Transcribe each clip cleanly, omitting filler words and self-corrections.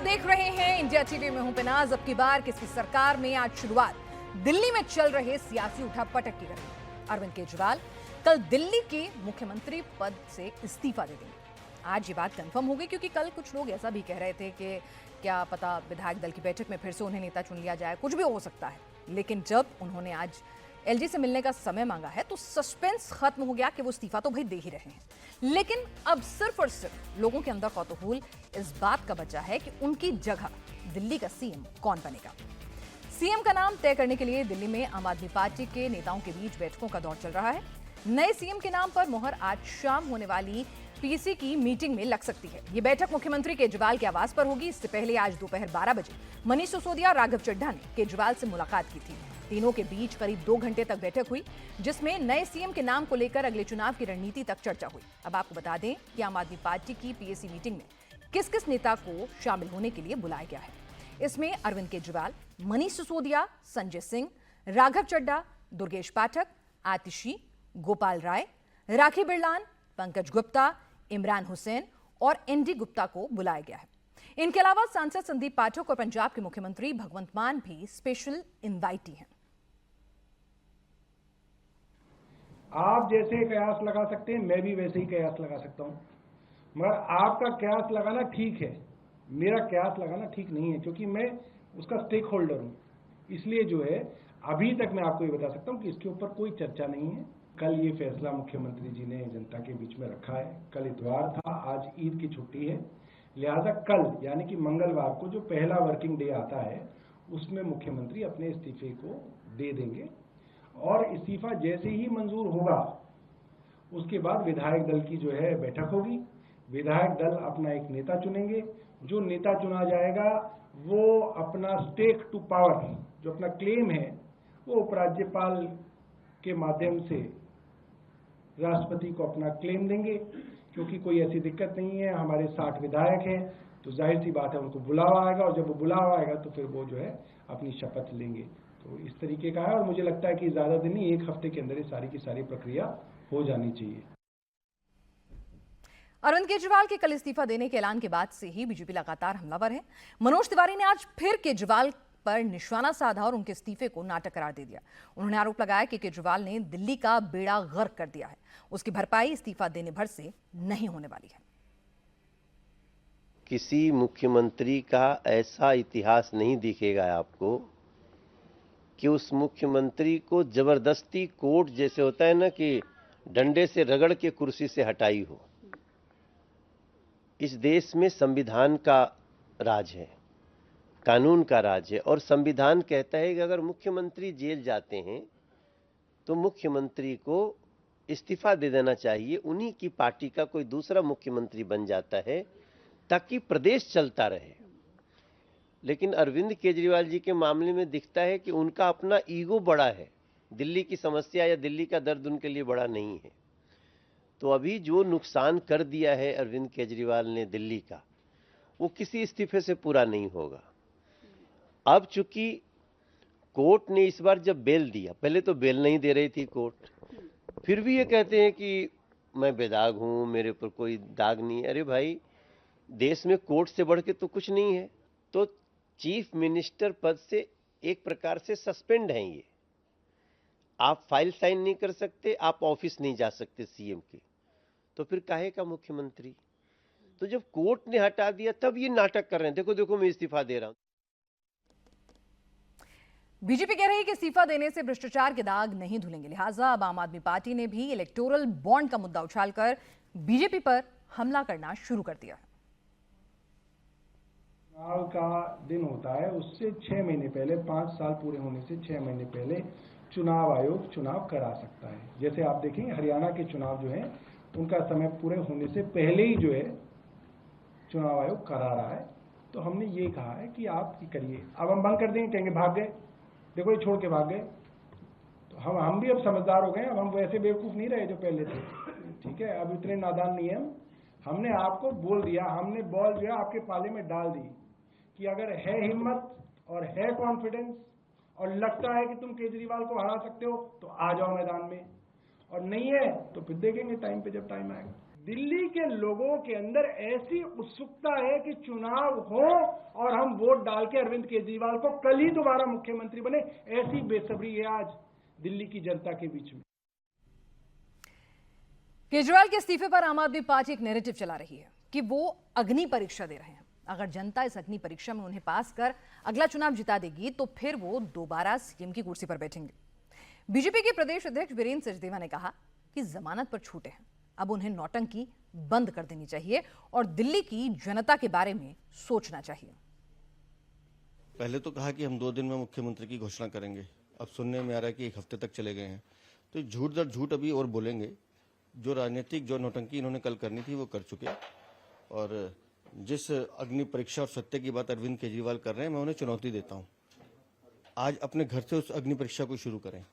देख रहे हैं इंडिया टीवी में हूं पिनाज। अब की बार किसी सरकार में आज शुरुआत दिल्ली में चल रहे सियासी उठापटक की रही। अरविंद केजरीवाल कल दिल्ली के मुख्यमंत्री पद से इस्तीफा दे देंगे। आज ये बात कंफर्म हो गई क्योंकि कल कुछ लोग ऐसा भी कह रहे थे कि क्या पता विधायक दल की बैठक में फिर से उन्हें नेता चुन लिया जाए, कुछ भी हो सकता है। लेकिन जब उन्होंने आज एलजी से मिलने का समय मांगा है तो सस्पेंस खत्म हो गया कि वो इस्तीफा तो भाई दे ही रहे हैं। लेकिन अब सिर्फ और सिर्फ लोगों के अंदर कौतूहल इस बात का बचा है कि उनकी जगह दिल्ली का सीएम कौन बनेगा। सीएम का नाम तय करने के लिए दिल्ली में आम आदमी पार्टी के नेताओं के बीच बैठकों का दौर चल रहा है। नए सीएम के नाम पर मुहर आज शाम होने वाली पीसी की मीटिंग में लग सकती है। ये बैठक मुख्यमंत्री केजरीवाल के आवास पर होगी। इससे पहले आज दोपहर 12 बजे मनीष सिसोदिया और राघव चड्ढा ने केजरीवाल से मुलाकात की थी। तीनों के बीच करीब 2 घंटे तक बैठक हुई, जिसमें नए सीएम के नाम को लेकर अगले चुनाव की रणनीति तक चर्चा हुई। अब आपको बता दें कि आम आदमी पार्टी की पीएसी मीटिंग में किस किस नेता को शामिल होने के लिए बुलाया गया है। इसमें अरविंद केजरीवाल, मनीष सिसोदिया, संजय सिंह, राघव चड्ढा, दुर्गेश पाठक, आतिशी, गोपाल राय, राखी बिरलान, पंकज गुप्ता, इमरान हुसैन और एनडी गुप्ता को बुलाया गया है। इनके अलावा सांसद संदीप पाठक और पंजाब के मुख्यमंत्री भगवंत मान भी स्पेशल इनवाइटी हैं। आप जैसे कयास लगा सकते हैं, मैं भी वैसे ही कयास लगा सकता हूं, मगर आपका कयास लगाना ठीक है, मेरा कयास लगाना ठीक नहीं है, क्योंकि मैं उसका स्टेक होल्डर हूं। इसलिए जो है अभी तक मैं आपको ये बता सकता हूं कि इसके ऊपर कोई चर्चा नहीं है। कल ये फैसला मुख्यमंत्री जी ने जनता के बीच में रखा है। कल इतवार था, आज ईद की छुट्टी है, लिहाजा कल यानी कि मंगलवार को जो पहला वर्किंग डे आता है उसमें मुख्यमंत्री अपने इस्तीफे को दे देंगे और इस्तीफा जैसे ही मंजूर होगा उसके बाद विधायक दल की जो है बैठक होगी। विधायक दल अपना एक नेता चुनेंगे। जो नेता चुना जाएगा वो अपना स्टेक टू पावर, जो अपना क्लेम है, वो उपराज्यपाल के माध्यम से राष्ट्रपति को अपना क्लेम देंगे। क्योंकि कोई ऐसी दिक्कत नहीं है, हमारे 60 विधायक हैं, तो जाहिर सी बात है उनको बुलावा आएगा और जब वो बुलावा आएगा तो फिर वो जो है अपनी शपथ लेंगे। तो इस तरीके का है और मुझे लगता है कि ज्यादा दिन नहीं, 1 हफ्ते के अंदर ये सारी की सारी प्रक्रिया हो जानी चाहिए। अरविंद केजरीवाल के कल इस्तीफा देने के ऐलान के बाद से ही बीजेपी लगातार हमलावर है। मनोज तिवारी ने आज फिर केजरीवाल पर निशाना साधा और उनके इस्तीफे को नाटक करार दे दिया। उन्होंने आरोप लगाया कि केजरीवाल ने दिल्ली का बेड़ा गर्क कर दिया है। उसकी भरपाई इस्तीफा देने भर से नहीं होने वाली है। किसी मुख्यमंत्री का ऐसा इतिहास नहीं दिखेगा आपको कि उस मुख्यमंत्री को जबरदस्ती कोर्ट जैसे होता है ना कि डंडे से रगड़ के कुर्सी से हटाई हो। इस देश में संविधान का राज है, कानून का राज है और संविधान कहता है कि अगर मुख्यमंत्री जेल जाते हैं तो मुख्यमंत्री को इस्तीफा दे देना चाहिए। उन्हीं की पार्टी का कोई दूसरा मुख्यमंत्री बन जाता है ताकि प्रदेश चलता रहे। लेकिन अरविंद केजरीवाल जी के मामले में दिखता है कि उनका अपना ईगो बड़ा है। दिल्ली की समस्या या दिल्ली का दर्द उनके लिए बड़ा नहीं है। तो अभी जो नुकसान कर दिया है अरविंद केजरीवाल ने दिल्ली का, वो किसी इस्तीफे से पूरा नहीं होगा। अब चूंकि कोर्ट ने इस बार जब बेल दिया, पहले तो बेल नहीं दे रही थी कोर्ट, फिर भी ये कहते हैं कि मैं बेदाग हूं, मेरे ऊपर कोई दाग नहीं है। अरे भाई, देश में कोर्ट से बढ़ के तो कुछ नहीं है। तो चीफ मिनिस्टर पद से एक प्रकार से सस्पेंड हैं ये। आप फाइल साइन नहीं कर सकते, आप ऑफिस नहीं जा सकते सीएम के, तो फिर काहे का मुख्यमंत्री। तो जब कोर्ट ने हटा दिया तब ये नाटक कर रहे हैं, देखो देखो मैं इस्तीफा दे रहा हूं। बीजेपी कह रही है कि इस्तीफा देने से भ्रष्टाचार के दाग नहीं धुलेंगे। लिहाजा अब आम आदमी पार्टी ने भी इलेक्टोरल बॉन्ड का मुद्दा उछालकर बीजेपी पर हमला करना शुरू कर दिया है। चुनाव का दिन होता है, उससे 6 महीने पहले, 5 साल पूरे होने से 6 महीने पहले चुनाव आयोग चुनाव करा सकता है। जैसे आप देखेंगे हरियाणा के चुनाव जो है उनका समय पूरे होने से पहले ही जो है चुनाव आयोग करा रहा है। तो हमने ये कहा है कि आप ये करिए। अब हम बंद कर देंगे, कहेंगे भाग गए, देखो ये छोड़ के भाग गए। तो हम भी अब समझदार हो गए। अब हम वैसे बेवकूफ नहीं रहे जो पहले थे, ठीक है। अब इतने नादान नहीं है। हमने आपको बोल दिया, हमने बॉल जो है आपके पाले में डाल दी कि अगर है हिम्मत और है कॉन्फिडेंस और लगता है कि तुम केजरीवाल को हरा सकते हो तो आ जाओ मैदान में, और नहीं है तो फिर देखेंगे टाइम पे, जब टाइम आएगा। दिल्ली के लोगों के अंदर ऐसी उत्सुकता है कि चुनाव हो और हम वोट डाल के अरविंद केजरीवाल को कल ही दोबारा मुख्यमंत्री बने, ऐसी बेसब्री है आज दिल्ली की जनता के बीच में। केजरीवाल के इस्तीफे पर आम आदमी पार्टी एक नैरेटिव चला रही है कि वो अग्नि परीक्षा दे रहे हैं। अगर जनता इस अग्नि परीक्षा में उन्हें पास कर अगला चुनाव जिता देगी तो फिर वो दोबारा सीएम की कुर्सी पर बैठेंगे। बीजेपी के प्रदेश अध्यक्ष वीरेंद्र सचदेवा ने कहा कि जमानत पर छूटे हैं, अब उन्हें नौटंकी बंद कर देनी चाहिए और दिल्ली की जनता के बारे में सोचना चाहिए। पहले तो कहा कि हम 2 दिन में मुख्यमंत्री की घोषणा करेंगे, अब सुनने में आ रहा है कि 1 हफ्ते तक चले गए हैं। तो झूठ दर झूठ अभी और बोलेंगे। जो राजनीतिक जो नौटंकी इन्होंने कल करनी थी वो कर चुके। और जिस अग्नि परीक्षा और सत्य की बात अरविंद केजरीवाल कर रहे हैं, मैं उन्हें चुनौती देता हूं, आज अपने घर से उस अग्नि परीक्षा को शुरू करें।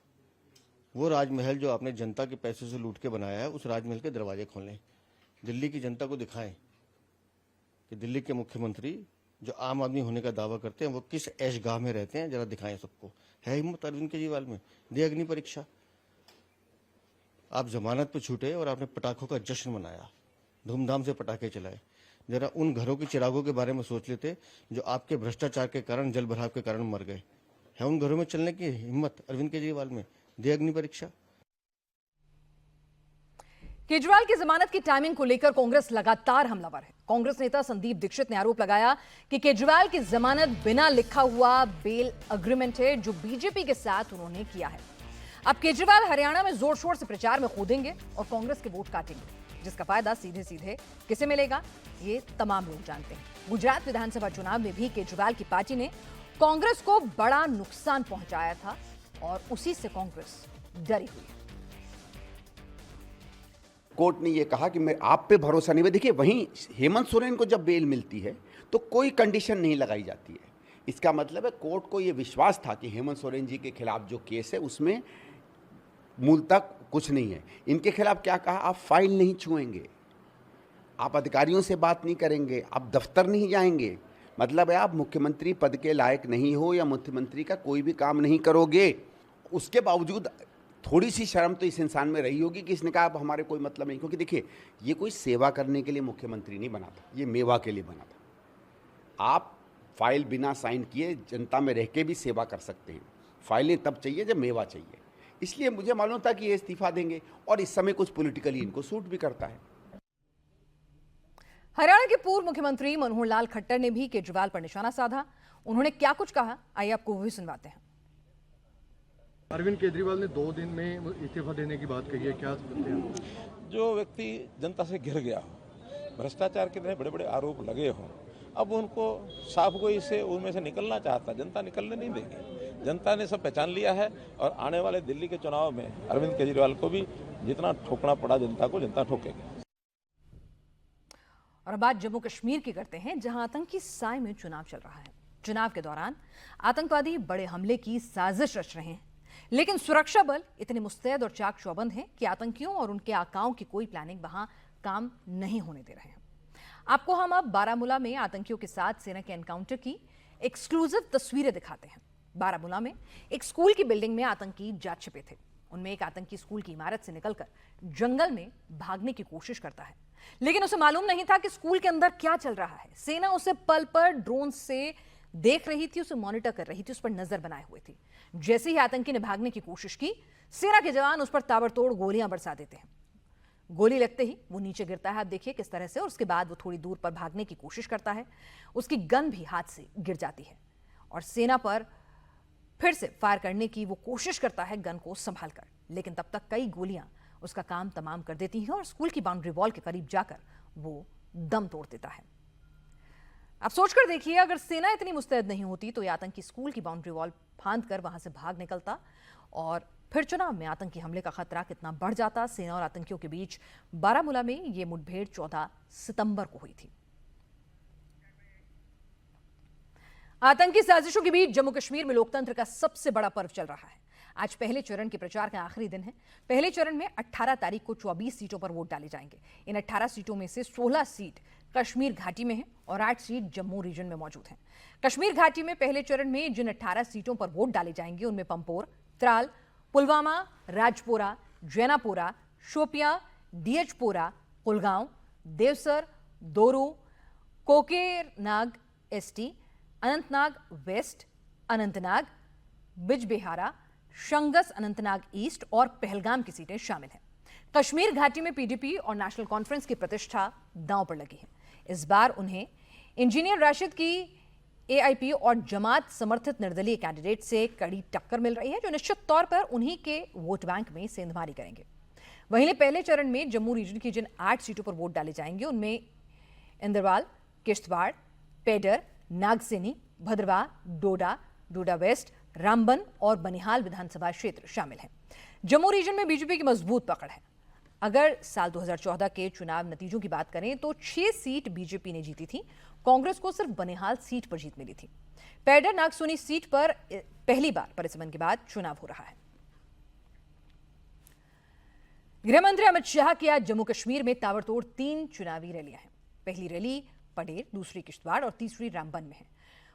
वो राजमहल जो आपने जनता के पैसे से लूट के बनाया है, उस राजमहल के दरवाजे खोलें, दिल्ली की जनता को दिखाएं कि दिल्ली के मुख्यमंत्री जो आम आदमी होने का दावा करते हैं वो किस ऐशगाह में रहते हैं। जरा दिखाएं सबको। है हिम्मत अरविंद केजरीवाल में? दे अग्नि परीक्षा। आप जमानत पे छूटे और आपने पटाखों का जश्न मनाया, धूमधाम से पटाखे चलाए। जरा उन घरों के चिरागों के बारे में सोच लेते जो आपके भ्रष्टाचार के कारण, जल भराव के कारण मर गए। है उन घरों में चलने की हिम्मत अरविंद केजरीवाल में? दे अग्नि परीक्षा। केजरीवाल की जमानत की टाइमिंग को लेकर कांग्रेस लगातार हमलावर है। कांग्रेस नेता संदीप दीक्षित ने आरोप लगाया कि केजरीवाल की जमानत बिना लिखा हुआ बेल एग्रीमेंट है जो बीजेपी के साथ उन्होंने किया है। अब केजरीवाल हरियाणा में जोर शोर से प्रचार में कूदेंगे और कांग्रेस के वोट काटेंगे, जिसका फायदा सीधे सीधे किसे मिलेगा ये तमाम लोग जानते हैं। गुजरात विधानसभा चुनाव में भी केजरीवाल की पार्टी ने कांग्रेस को बड़ा नुकसान पहुंचाया था और उसी से कांग्रेस डरी हुई है। कोर्ट ने यह कहा कि मैं आप पे भरोसा नहीं है। देखिए, वहीं हेमंत सोरेन को जब बेल मिलती है तो कोई कंडीशन नहीं लगाई जाती है। इसका मतलब है कोर्ट को यह विश्वास था कि हेमंत सोरेन जी के खिलाफ जो केस है उसमें मूलतः कुछ नहीं है। इनके खिलाफ क्या कहा? आप फाइल नहीं छुएंगे, आप अधिकारियों से बात नहीं करेंगे, आप दफ्तर नहीं जाएंगे। मतलब है आप मुख्यमंत्री पद के लायक नहीं हो या मुख्यमंत्री का कोई भी काम नहीं करोगे। उसके बावजूद थोड़ी सी शर्म तो इस इंसान में रही होगी कि इसने कहा अब हमारे कोई मतलब नहीं। क्योंकि देखिए, ये कोई सेवा करने के लिए मुख्यमंत्री नहीं बना था, ये मेवा के लिए बना था। आप फाइल बिना साइन किए जनता में रह के भी सेवा कर सकते हैं। फाइलें तब चाहिए जब मेवा चाहिए। इसलिए मुझे मालूम था कि ये इस्तीफा देंगे और इस समय कुछ पॉलिटिकली इनको सूट भी करता है। हरियाणा के पूर्व मुख्यमंत्री मनोहर लाल खट्टर ने भी केजरीवाल पर निशाना साधा। उन्होंने क्या कुछ कहा, आइए आपको वो भी सुनवाते हैं। अरविंद केजरीवाल ने 2 दिन में इस्तीफा देने की बात कही है, क्या समझते हैं? जो व्यक्ति जनता से घिर गया हो, भ्रष्टाचार के बड़े बड़े आरोप लगे हों, अब उनको साफ कोई से उनमें से निकलना चाहता, जनता निकलने नहीं देगी। जनता ने सब पहचान लिया है और आने वाले दिल्ली के चुनाव में अरविंद केजरीवाल को भी जितना ठोकना पड़ा जनता को, जनता ठोकेगी। और बात जम्मू कश्मीर की करते हैं, जहां आतंकी साए में चुनाव चल रहा है। चुनाव के दौरान आतंकवादी बड़े हमले की साजिश रच रहे हैं, लेकिन सुरक्षा बल इतने मुस्तैद और चाक चौबंद हैं कि आतंकियों और उनके आकाओं की कोई प्लानिंग वहां काम नहीं होने दे रहे हैं। आपको हम अब बारामूला में आतंकियों के साथ सेना के एनकाउंटर की एक्सक्लूसिव तस्वीरें दिखाते हैं। बारामूला में एक स्कूल की बिल्डिंग में आतंकी जा छिपे थे। उनमें एक आतंकी स्कूल की इमारत से निकलकर जंगल में भागने की कोशिश करता है, लेकिन उसे मालूम नहीं था कि स्कूल के अंदर क्या चल रहा है। सेना उसे पल पर ड्रोन से देख रही थी, उसे मॉनिटर कर रही थी, उस पर नजर बनाए हुए थी। जैसे ही आतंकी ने भागने की कोशिश की, सेना के जवान उस पर ताबड़तोड़ गोलियां बरसा देते हैं। गोली लगते ही वो नीचे गिरता है, आप देखिए किस तरह से, और उसके बाद वो थोड़ी दूर पर भागने की कोशिश करता है। उसकी गन भी हाथ से गिर जाती है और सेना पर फिर से फायर करने की वो कोशिश करता है गन को संभाल कर, लेकिन तब तक कई गोलियां उसका काम तमाम कर देती हैं और स्कूल की बाउंड्री वॉल के करीब जाकर वो दम तोड़ देता है। आप सोचकर देखिए, अगर सेना इतनी मुस्तैद नहीं होती तो ये आतंकी स्कूल की बाउंड्री वॉल फांद कर वहां से भाग निकलता और फिर चुनाव में आतंकी हमले का खतरा कितना बढ़ जाता। सेना और आतंकियों के बीच बारामूला में यह मुठभेड़ 14 सितंबर को हुई थी। आतंकी साजिशों के बीच जम्मू कश्मीर में लोकतंत्र का सबसे बड़ा पर्व चल रहा है। आज पहले चरण के प्रचार का आखिरी दिन है। पहले चरण में 18 तारीख को 24 सीटों पर वोट डाले जाएंगे। इन 18 सीटों में से 16 सीट कश्मीर घाटी में है और 8 सीट जम्मू रीजन में मौजूद हैं। कश्मीर घाटी में पहले चरण में जिन 18 सीटों पर वोट डाले जाएंगे उनमें Pampore, Tral, Pulwama, Rajpora, Zainapora, Shopian, DH Pora, Kulgam, Devsar, Dooru, Kokernag ST, Anantnag West, Anantnag, Bijbehara, Shangus Anantnag East और पहलगाम की सीटें शामिल हैं। कश्मीर घाटी में पीडीपी और नेशनल कॉन्फ्रेंस की प्रतिष्ठा दांव पर लगी है। इस बार उन्हें इंजीनियर राशिद की एआईपी और जमात समर्थित निर्दलीय कैंडिडेट से कड़ी टक्कर मिल रही है, जो निश्चित तौर पर उन्हीं के वोट बैंक में सेंधमारी करेंगे। वहीं पहले चरण में जम्मू रीजन की जिन 8 सीटों पर वोट डाले जाएंगे उनमें इंदरवाल, किश्तवाड़, पेडर, नागसेनी, भद्रवाह, डोडा, डोडा वेस्ट, रामबन और बनिहाल विधानसभा क्षेत्र शामिल हैं। जम्मू रीजन में बीजेपी की मजबूत पकड़ है। अगर साल 2014 के चुनाव नतीजों की बात करें तो 6 सीट बीजेपी ने जीती थी। कांग्रेस को सिर्फ बनिहाल सीट पर जीत मिली थी। पेडर नागसोनी सीट पर पहली बार परिसमन के बाद चुनाव हो रहा है। गृह मंत्री अमित शाह की आज जम्मू कश्मीर में ताबड़तोड़ 3 चुनावी रैलियां हैं। पहली रैली पडेर, दूसरी किश्तवाड़ और तीसरी रामबन में है।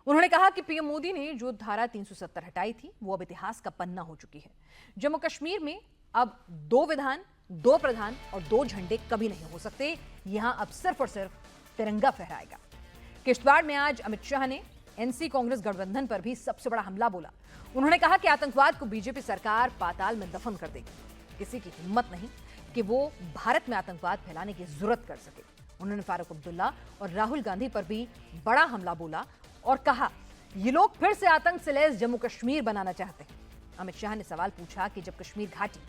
उन्होंने कहा कि पीएम मोदी ने जो धारा 370 हटाई थी वो अब इतिहास का पन्ना हो चुकी है। जम्मू कश्मीर में अब 2 विधान, 2 प्रधान और 2 झंडे कभी नहीं हो सकते। यहां अब सिर्फ और सिर्फ तिरंगा फहराएगा। किश्तवाड़ में आज अमित शाह ने एनसी कांग्रेस गठबंधन पर भी सबसे बड़ा हमला बोला। उन्होंने कहा कि आतंकवाद को बीजेपी सरकार पाताल में दफन कर देगी। किसी की हिम्मत नहीं कि वो भारत में आतंकवाद फैलाने की जरूरत कर सके। उन्होंने फारूक अब्दुल्ला और राहुल गांधी पर भी बड़ा हमला बोला और कहा ये लोग फिर से आतंक से लैस जम्मू कश्मीर बनाना चाहते हैं। अमित शाह ने सवाल पूछा कि जब कश्मीर घाटी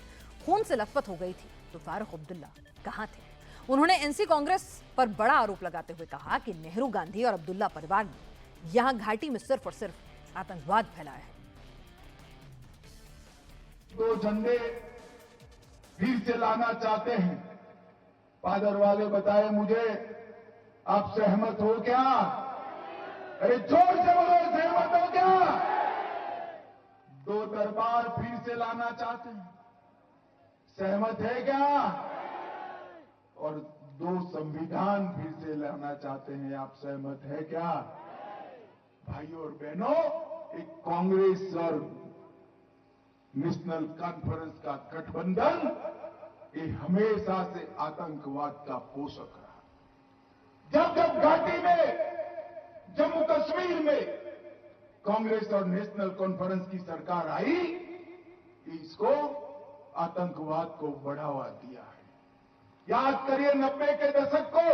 खून से लथपथ हो गई थी तो फारूक अब्दुल्ला कहां थे। उन्होंने एनसी कांग्रेस पर बड़ा आरोप लगाते हुए कहा कि नेहरू, गांधी और अब्दुल्ला परिवार ने यहां घाटी में सिर्फ और सिर्फ आतंकवाद फैलाया है। 2 झंडे फिर से लाना चाहते हैं। पादर वाले बताए मुझे, आप सहमत हो क्या? अरे जोर से बोलो, सहमत हो क्या? 2 दरबार फिर से लाना चाहते हैं, सहमत है क्या? और 2 संविधान फिर से लाना चाहते हैं, आप सहमत है क्या? भाइयों और बहनों, एक कांग्रेस और नेशनल कॉन्फ्रेंस का गठबंधन ये हमेशा से आतंकवाद का पोषक रहा। जब जब घाटी में, जम्मू कश्मीर में कांग्रेस और नेशनल कॉन्फ्रेंस की सरकार आई, इसको आतंकवाद को बढ़ावा दिया है। याद करिए 90 के दशक को।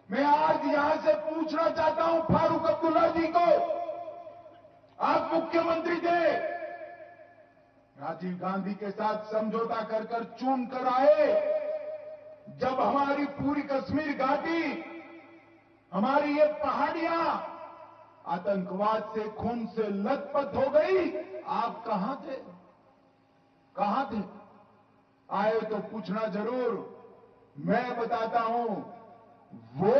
मैं आज यहां से पूछना चाहता हूं फारूक अब्दुल्ला जी को, आप मुख्यमंत्री थे, राजीव गांधी के साथ समझौता कर कर चुन कर आए। जब हमारी पूरी कश्मीर घाटी, हमारी ये पहाड़ियां आतंकवाद से, खून से लथपथ हो गई, आप कहां थे? कहां थे? आए तो पूछना जरूर। मैं बताता हूं, वो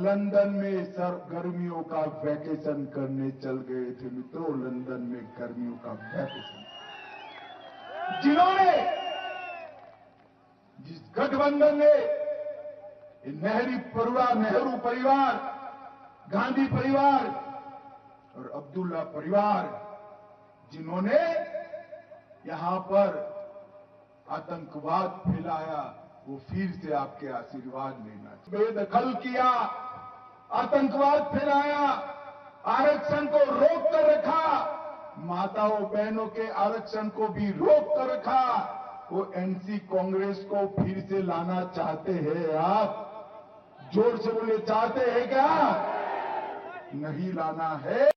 लंदन में गर्मियों का वैकेशन करने चल गए थे। मित्रों, लंदन में गर्मियों का वैकेशन, जिन्होंने, जिस गठबंधन ने नेहरू परिवार, गांधी परिवार और अब्दुल्ला परिवार, जिन्होंने यहां पर आतंकवाद फैलाया, वो फिर से आपके आशीर्वाद लेना, बेदखल किया, आतंकवाद फैलाया, आरक्षण को रोक कर रखा, माताओं बहनों के आरक्षण को भी रोक कर रखा। वो एनसी कांग्रेस को फिर से लाना चाहते हैं आप? जोर से बोले, चाहते हैं क्या? नहीं लाना है।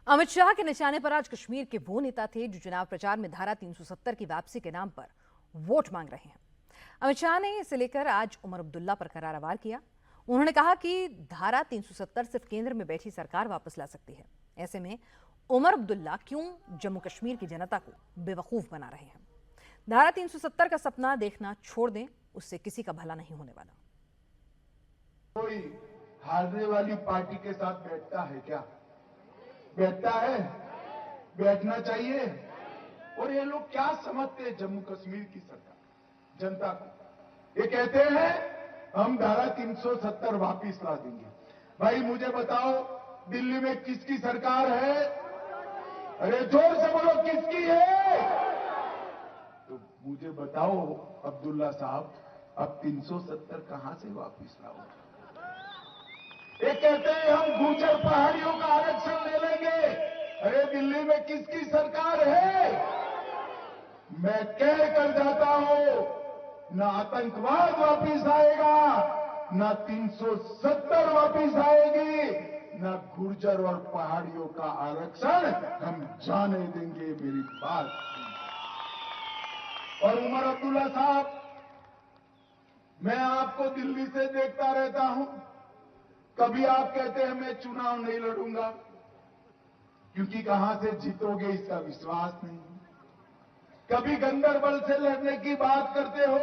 अमित शाह के निशाने पर आज कश्मीर के वो नेता थे जो चुनाव प्रचार में धारा 370 की वापसी के नाम पर वोट मांग रहे हैं। अमित शाह ने इसे लेकर आज उमर अब्दुल्ला पर करारा वार किया। उन्होंने कहा कि धारा 370 सिर्फ केंद्र में बैठी सरकार वापस ला सकती है। ऐसे में उमर अब्दुल्ला क्यों जम्मू कश्मीर की जनता को बेवकूफ बना रहे हैं? धारा 370 का सपना देखना छोड़ दें, उससे किसी का भला नहीं होने वाला। कोई हारने वाली पार्टी के साथ बैठता है क्या? बैठता है? बैठना चाहिए। और ये लोग क्या समझते हैं जम्मू कश्मीर की सरकार, जनता को? ये कहते हैं हम धारा 370 वापिस ला देंगे। भाई मुझे बताओ, दिल्ली में किसकी सरकार है? अरे जोर से बोलो, किसकी है? तो मुझे बताओ अब्दुल्ला साहब, अब 370 कहां से वापिस लाओ? ये कहते हैं हम गुर्जर पहाड़ियों का आरक्षण ले लेंगे। अरे दिल्ली में किसकी सरकार है? मैं कह कर जाता हूं, ना आतंकवाद वापिस आएगा, ना 370 वापिस आएगी, ना गुर्जर और पहाड़ियों का आरक्षण हम जाने देंगे। मेरी बात सुनिए। और उमर अब्दुल्ला साहब, मैं आपको दिल्ली से देखता रहता हूं। कभी आप कहते हैं मैं चुनाव नहीं लड़ूंगा क्योंकि कहां से जीतोगे इसका विश्वास नहीं। कभी गंदरबल से लड़ने की बात करते हो,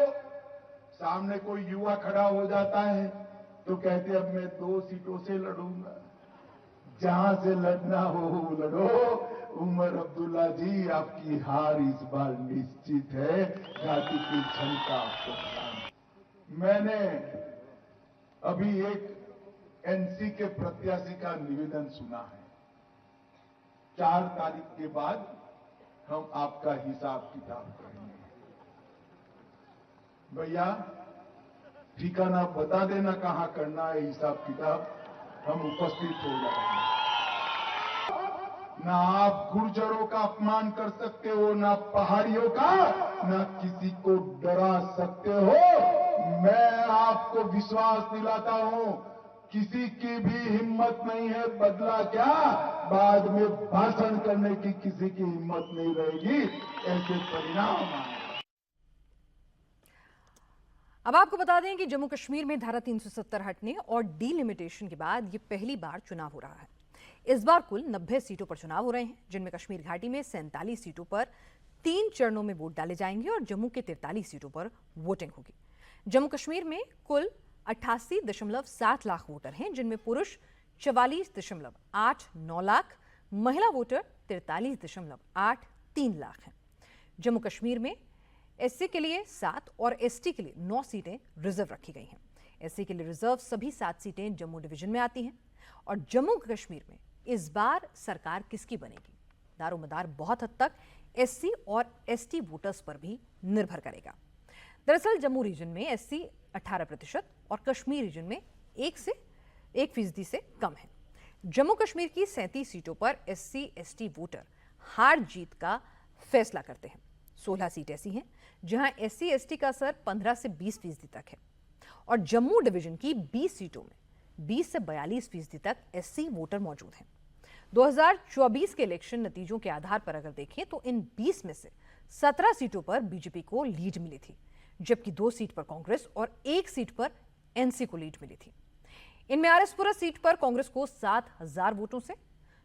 सामने कोई युवा खड़ा हो जाता है तो कहते अब मैं 2 सीटों से लड़ूंगा। जहां से लड़ना हो लड़ो। उमर अब्दुल्ला जी, आपकी हार इस बार निश्चित है। घाटी की क्षमता आपको बताना। मैंने अभी एक एनसी के प्रत्याशी का निवेदन सुना है। 4 तारीख के बाद हम आपका हिसाब किताब करेंगे। भैया ठिकाना बता देना कहां करना है हिसाब किताब, हम उपस्थित हो जाएंगे। ना आप गुर्जरों का अपमान कर सकते हो, ना पहाड़ियों का, ना किसी को डरा सकते हो। मैं आपको विश्वास दिलाता हूं, किसी की भी हिम्मत नहीं है। बदला क्या, बाद में भाषण करने की किसी की हिम्मत नहीं रहेगी। ऐसे परिणाम आए। अब आपको बता दें कि जम्मू कश्मीर में धारा 370 हटने और डीलिमिटेशन के बाद ये पहली बार चुनाव हो रहा है। इस बार कुल 90 सीटों पर चुनाव हो रहे हैं, जिनमें कश्मीर घाटी में 47 सीटों पर 3 चरणों में वोट डाले जाएंगे और जम्मू के 43 सीटों पर वोटिंग होगी। जम्मू कश्मीर में कुल 88.7 लाख वोटर हैं, जिनमें पुरुष 44.89 लाख, महिला वोटर 43.83 लाख हैं। जम्मू कश्मीर में एससी के लिए 7 और एसटी के लिए 9 सीटें रिजर्व रखी गई हैं। एससी के लिए रिजर्व सभी 7 सीटें जम्मू डिवीजन में आती हैं। और जम्मू कश्मीर में इस बार सरकार किसकी बनेगी, दारोमदार बहुत हद तक एससी और एसटी वोटर्स पर भी निर्भर करेगा। दरअसल जम्मू रीजन में एससी 18% और कश्मीर रीजन में 1% से कम है। जम्मू कश्मीर की 37 सीटों पर एससी एसटी वोटर हार जीत का फैसला करते हैं। 16 सीट ऐसी हैं जहां एससी एसटी का असर 15 से 20% तक है और जम्मू डिवीजन की 20 सीटों में 20 से 42% तक एससी वोटर मौजूद हैं। 2024 के इलेक्शन नतीजों के आधार पर अगर देखें तो इन 20 में से 17 सीटों पर बीजेपी को लीड मिली थी, जबकि 2 सीट पर कांग्रेस और 1 सीट पर एनसी को लीड मिली थी। इनमें आरएसपुरा सीट पर कांग्रेस को 7,000 वोटों से,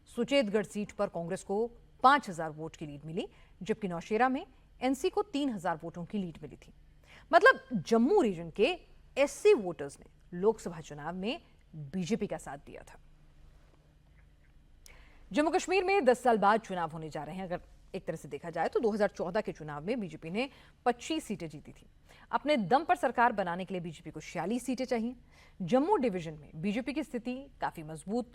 सुचेतगढ़ सीट पर कांग्रेस को 5,000 वोट की लीड मिली, जबकि नौशेरा में एनसी को 3,000 वोटों की लीड मिली थी। मतलब जम्मू रीजन के एससी वोटर्स ने लोकसभा चुनाव में बीजेपी का साथ दिया था। जम्मू कश्मीर में 10 साल बाद चुनाव होने जा रहे हैं। अगर एक तरह से देखा जाए तो 2014 के चुनाव में बीजेपी ने 25 सीटें जीती थी। अपने दम पर सरकार बनाने के लिए बीजेपी को 46 सीटें चाहिए। जम्मू डिवीजन में बीजेपी की स्थिति काफी मजबूत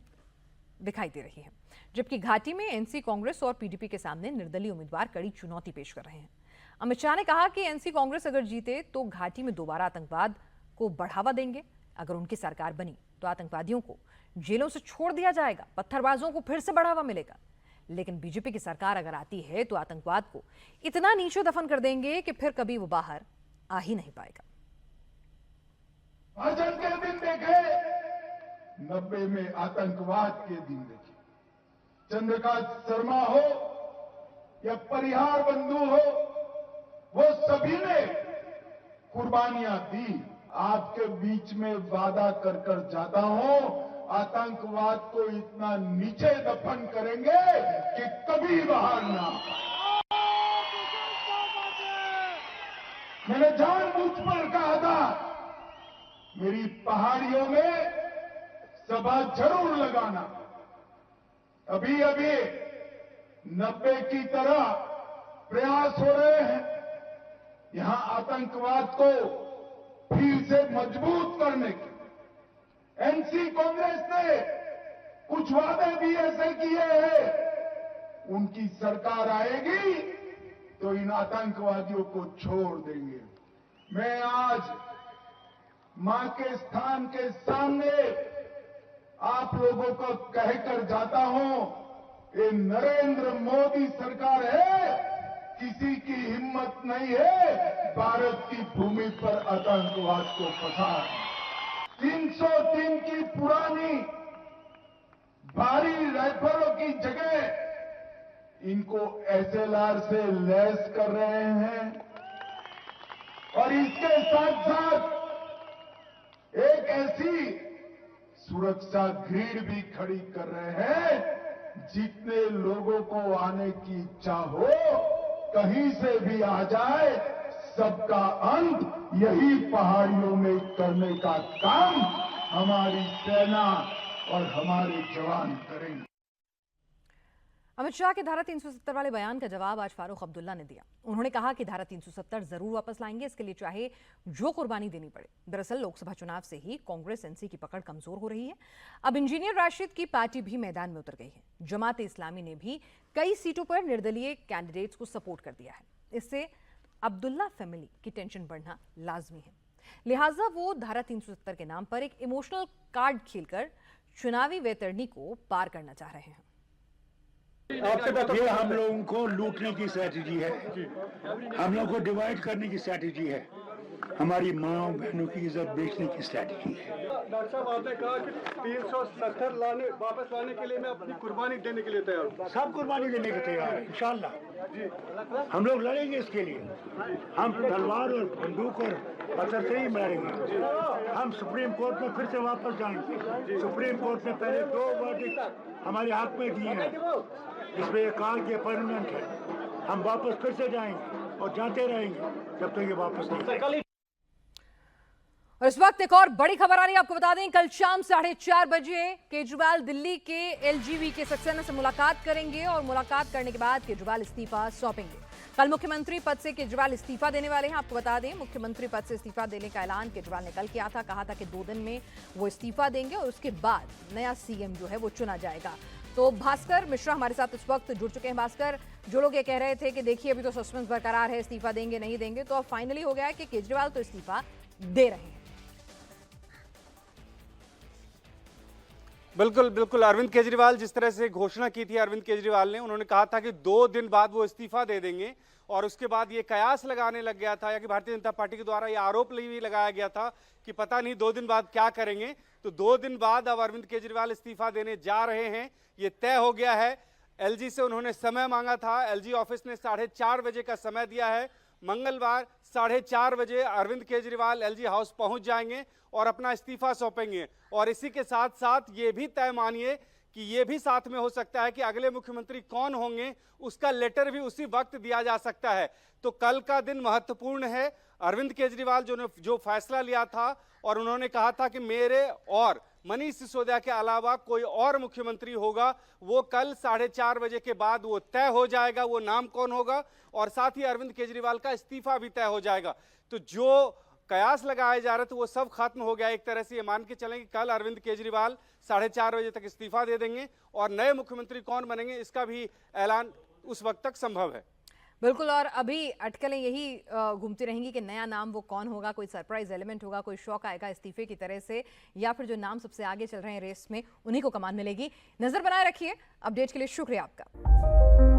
दिखाई दे रही है, जबकि घाटी में एनसी, कांग्रेस और पीडीपी के सामने निर्दलीय उम्मीदवार कड़ी चुनौती पेश कर रहे हैं। अमित शाह ने कहा कि एनसी कांग्रेस अगर जीते तो घाटी में दोबारा आतंकवाद को बढ़ावा देंगे। अगर उनकी सरकार बनी तो आतंकवादियों को जेलों से छोड़ दिया जाएगा, पत्थरबाजों को फिर से बढ़ावा मिलेगा। लेकिन बीजेपी की सरकार अगर आती है तो आतंकवाद को इतना नीचे दफन कर देंगे कि फिर कभी वो बाहर आ ही नहीं पाएगा। भाजन के दिन देखे, 90 में आतंकवाद के दिन देखे। चंद्रकांत शर्मा हो या परिहार बंधु हो, वो सभी ने कुर्बानियां दी। आपके बीच में वादा कर कर जाता हूं, आतंकवाद को इतना नीचे दफन करेंगे कि कभी बाहर ना। मैंने जानबूझ पर कहा था मेरी पहाड़ियों में सभा जरूर लगाना। अभी अभी 90 की तरह प्रयास हो रहे हैं यहां आतंकवाद को फिर से मजबूत करने के। एनसी कांग्रेस ने कुछ वादे भी ऐसे किए हैं, उनकी सरकार आएगी तो इन आतंकवादियों को छोड़ देंगे। मैं आज मां के स्थान के सामने आप लोगों को कहकर जाता हूं, ये नरेंद्र मोदी सरकार है, किसी की हिम्मत नहीं है भारत की भूमि पर आतंकवाद को फंसाना। 303 की पुरानी भारी राइफलों की जगह इनको एसएलआर से लैस कर रहे हैं और इसके साथ साथ एक ऐसी सुरक्षा ग्रिड भी खड़ी कर रहे हैं, जितने लोगों को आने की इच्छा हो कहीं से भी आ जाए, सबका अंत यही पहाड़ियों में करने का काम हमारी सेना और हमारे जवान करेंगे। अमित शाह के धारा 370 वाले बयान का जवाब आज फारूक अब्दुल्ला ने दिया। उन्होंने कहा कि धारा 370 जरूर वापस लाएंगे, इसके लिए चाहे जो कुर्बानी देनी पड़े। दरअसल लोकसभा चुनाव से ही कांग्रेस एनसी की पकड़ कमजोर हो रही है। अब इंजीनियर राशिद की पार्टी भी मैदान में उतर गई है। जमात इस्लामी ने भी कई सीटों पर निर्दलीय कैंडिडेट्स को सपोर्ट कर दिया है। इससे अब्दुल्ला फैमिली की टेंशन बढ़ना लाजमी है, लिहाजा वो धारा 370 के नाम पर एक इमोशनल कार्ड खेलकर चुनावी वैतरणी को पार करना चाह रहे हैं। ये हम लोगों को लूटने की स्ट्रैटेजी है, हम लोगों को डिवाइड करने की स्ट्रैटेजी है, हमारी माँ बहनों की इज्जत बेचने की स्ट्रैटेजी है। डॉक्टर साहब आपने कहा कि 370 वापस लाने के लिए मैं अपनी कुर्बानी देने के लिए तैयार हूँ। सब कुर्बानी देने के तैयार है इंशाल्लाह। हम लोग लड़ेंगे इसके लिए। हम तलवार और बंदूक और पत्थर से ही लड़ेंगे। हम सुप्रीम कोर्ट में फिर से वापस जाएंगे। सुप्रीम कोर्ट ने पहले 2 वर्डिक्ट हमारे हाथ में दिए हैं, इसमें ये कहा कि परमानेंट है। हम वापस फिर से जाएंगे और जाते रहेंगे जब तक ये वापस नहीं। और इस वक्त एक और बड़ी खबर आ रही है, आपको बता दें कल शाम 4:30 बजे केजरीवाल दिल्ली के एलजीवी के सक्सेना से मुलाकात करेंगे और मुलाकात करने के बाद केजरीवाल इस्तीफा सौंपेंगे। कल मुख्यमंत्री पद से केजरीवाल इस्तीफा देने वाले हैं। आपको बता दें मुख्यमंत्री पद से इस्तीफा देने का ऐलान केजरीवाल ने कल किया था। कहा था कि 2 दिन में वो इस्तीफा देंगे और उसके बाद नया सीएम जो है वो चुना जाएगा। तो भास्कर मिश्रा हमारे साथ इस वक्त जुड़ चुके हैं। भास्कर, जो लोग ये कह रहे थे कि देखिए अभी तो सस्पेंस बरकरार है, इस्तीफा देंगे नहीं देंगे, तो अब फाइनली हो गया है कि केजरीवाल तो इस्तीफा दे रहे हैं। बिल्कुल बिल्कुल, अरविंद केजरीवाल जिस तरह से घोषणा की थी अरविंद केजरीवाल ने, उन्होंने कहा था कि 2 दिन बाद वो इस्तीफा दे देंगे और उसके बाद ये कयास लगाने लग गया था या कि भारतीय जनता पार्टी के द्वारा ये आरोप भी लगाया गया था कि पता नहीं 2 दिन बाद क्या करेंगे। तो 2 दिन बाद अब अरविंद केजरीवाल इस्तीफा देने जा रहे हैं, ये तय हो गया है। एलजी से उन्होंने समय मांगा था, एलजी ऑफिस ने 4:30 बजे का समय दिया है। मंगलवार 4:30 बजे अरविंद केजरीवाल एलजी हाउस पहुंच जाएंगे और अपना इस्तीफा सौंपेंगे। और इसी के साथ साथ ये भी तय मानिए कि ये भी साथ में हो सकता है कि अगले मुख्यमंत्री कौन होंगे उसका लेटर भी उसी वक्त दिया जा सकता है। तो कल का दिन महत्वपूर्ण है। अरविंद केजरीवाल जो फैसला लिया था और उन्होंने कहा था कि मेरे और मनीष सिसोदिया के अलावा कोई और मुख्यमंत्री होगा, वो कल 4:30 बजे के बाद वो तय हो जाएगा, वो नाम कौन होगा, और साथ ही अरविंद केजरीवाल का इस्तीफा भी तय हो जाएगा। तो जो कयास लगाए जा रहे थे वो सब खत्म हो गया। एक तरह से ये मान के चलें कि कल अरविंद केजरीवाल 4:30 बजे तक इस्तीफा दे देंगे और नए मुख्यमंत्री कौन बनेंगे इसका भी ऐलान उस वक्त तक संभव है। बिल्कुल, और अभी अटकलें यही घूमती रहेंगी कि नया नाम वो कौन होगा, कोई सरप्राइज एलिमेंट होगा, कोई शौक आएगा इस्तीफे की तरह से, या फिर जो नाम सबसे आगे चल रहे हैं रेस में उन्हीं को कमान मिलेगी। नजर बनाए रखिए। अपडेट के लिए शुक्रिया आपका।